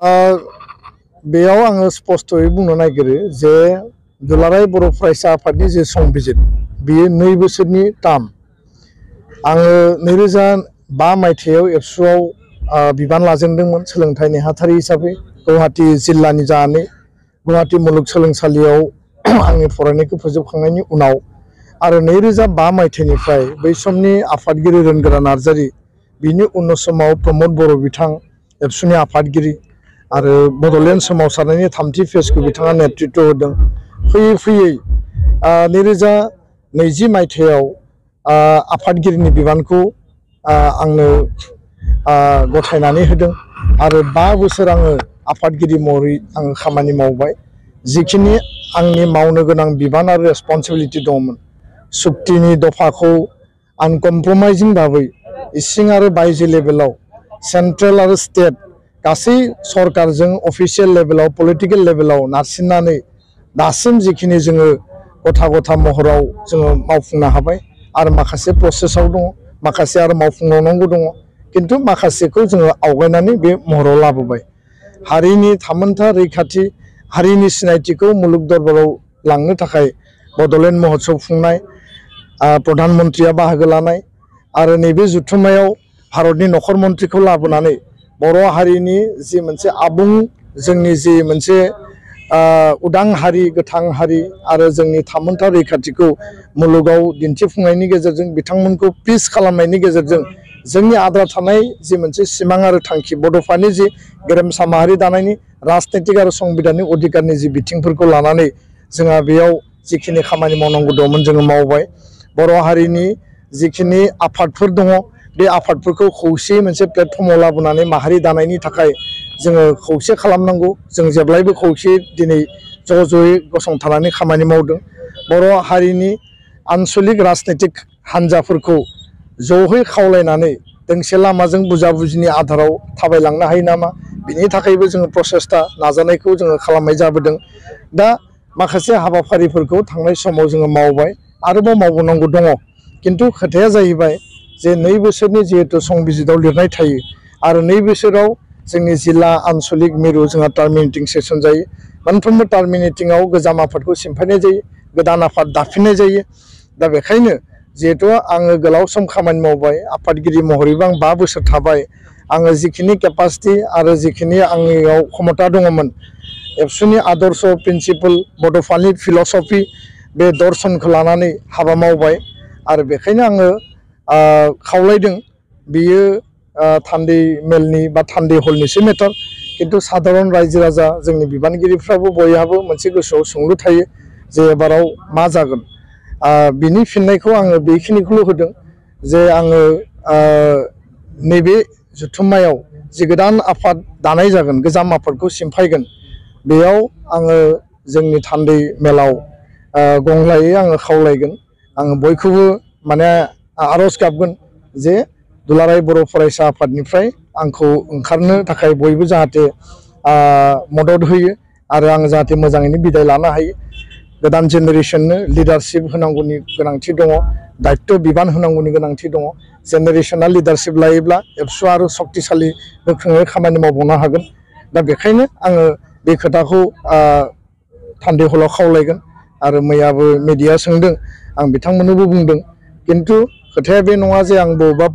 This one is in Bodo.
बेयाव आङो स्पष्टयै बुंनो नागिरो जे दुलाराय बर' फरायसा आफादनि जे संबिजित बेयो 2 बोसोरनि टार्म। आङो 2005 मायथाइयाव एबसुआव बिबान लाजेनदोंमोन सोलोंथाइ नेहाथारि हिसाबै गुवाहाटी जिल्लानि जानानै गुवाहाटी मुलुगसोलोंसालियाव आंनि फरायनायखौ फोजोबखांनायनि उनाव आरो 2005 मायथाइनिफ्राय बै समनि आफादगिरि रोनगोरा नार्जारी बिनि उन समाव प्रमद बर' बिथां एबसुनि आफादगिरि आरो बड'लेण्ड सोमावसारनायनि 3थि फेजखौ बिथाङा नेतृत्व होदों। फैयै फैयै 2020 मायथाइयाव आफादगिरिनि बिबानखौ आंनो गथायनानै होदों आरो 5 बोसोर आङो आफादगिरि महरै आङो खामानि मावबाय। जिखिनि आंनि मावनो गोनां बिबान आरो रेसपन्सिबिलिटि दंमोन सुक्तिनि दफाखौ आनकम्प्रमाइजिं भाबै इसिं आरो बायजो लेभेलाव सेन्ट्रेल आरो स्टेट गासै सरकारजों अफिसियेल लेभेलाव पलिटिकेल लेभेलाव नारसिननानै दासिम जिखिनि जोङो गथा महराव जोङो मावफुंनो हाबाय आरो माखासे प्रसेसआव दङ माखासे आरो मावफुंनांगौ दङ किन्तु माखासेखौ जोङो आवगायनानै बे महराव लाबोबाय। हारिनि थामोनथा रैखाथि हारिनि सिनायथिखौ मुलुग दरबाराव लांनो थाखाय बड'लेण्ड महोत्सव खुंनाय प्रधानमन्त्रिया बाहागो लानाय आरो नैबे जुथुम्मायाव भारतनि नखर मन्त्रीखौ लाबोनानै बर' हारिनि जि मोनसे आबुं जोंनि जि मोनसे उदां हारि गोथां हारि आरो जोंनि थामोनथा रैखाथिखौ मुलुगाव दिन्थिफुंनायनि गेजेरजों बिथांमोनखौ पिस खालामनायनि गेजेरजों जोंनि आद्रा थानाय जि मोनसे सिमां आरो थांखि बड'फानि जि गेरेमसा माहारि दानायनि राजनैतिक आरो संबिधाननि अधिकारनि जि बिथिंफोरखौ लानानै जोंहा बेयाव जिखिनि खामानि मावनांगौ दंमोन जोङो मावबाय। बर' हारिनि जिखिनि आफादफोर दङ बे आफादफोरखौ खौसेयै मोनसे प्लेटफर्माव लाबोनानै माहारि दानायनि थाखाय जोङो खौसे खालामनांगौ। जों जेब्लायबो खौसे दिनै ज'यै गसंथानानै खामानि मावदों। बर' हारिनि आन्चलिक राजनैतिक हान्जाफोरखौ ज'यै खावलायनानै दोंसे लामाजों बुजिनि आधाराव थाबायलांनो हायो नामा बिनि थाखायबो जोङो प्रसेस्टा नाजानायखौ जोङो खालामनाय जाबोदों। दा माखासे हाबाफारिफोरखौ थांनाय समाव जोङो मावबाय आरोबाव मावबावनांगौ दङ किन्तु खोथाया जाहैबाय जे 2 बोसोरनि जिहेतु संबिजिताव लिरनाय थायो आरो 2 बोसोराव जोंनि जिल्ला आन्चलिक मिरु जोंहा टार्मिनेटिं सेसन जायो। मोनफ्रोमबो टार्मिनेटिंआव गोजाम आफादखौ सिमफायनाय जायो गोदान आफाद दाफिननाय जायो। दा बेखायनो जिहेतु आङो गोलाव सम खामानि मावबाय आफादगिरि महरैबो आं 5 बोसोर थाबाय आङो जिखिनि केपासिटि आरो जिखिनि आंनियाव क्षमता दङमोन एबसुनि आदर्श प्रिन्सिपल बड'फानि फिलसफि बे दर्शनखौ लानानै हाबा मावबाय आरो बेखायनो आङो खावलायदों बियो थान्दै मेलनि बा थान्दै हलनिसो मेटार किन्तु साधारन रायजो राजा जोंनि बिबानगिरिफ्राबो बयहाबो मोनसे गोसोआव सोंलु थायो जे एबाराव मा जागोन बिनि फिननायखौ आङो बेखिनिखौल' होदों जे आङो नैबे जुथुम्मायाव जि गोदान आफाद दानाय जागोन गोजाम आफादखौ सिमफायगोन बेयाव आङो जोंनि थान्दै मेलाव गंग्लायै आङो खावलायगोन आङो बयखौबो माने आर'ज गाबगोन जे दुलाराय बर' फरायसा आफादनिफ्राय आंखौ ओंखारनो थाखाय बयबो जाहाथे मदद होयो आरो आं जाहाथे मोजाङैनो बिदाय लानो हायो। गोदान जेनेरेसननो लिडारशिप होनांगौनि गोनांथि दङ दायित्व बिबान होनांगौनि गोनांथि दङ। जेनेरेसना लिडारशिप लायोब्ला एबसुआ आरो शक्तिशालि गोख्रोङै खामानि मावबावनो हागोन। दा बेखायनो आङो बे खोथाखौ थान्दै हलाव खावलायगोन आरो मैयाबो मिडिया सोंदों आं बिथांमोननोबो बुंदों किन्तु खोथाया बे नङा जे आं बबेबा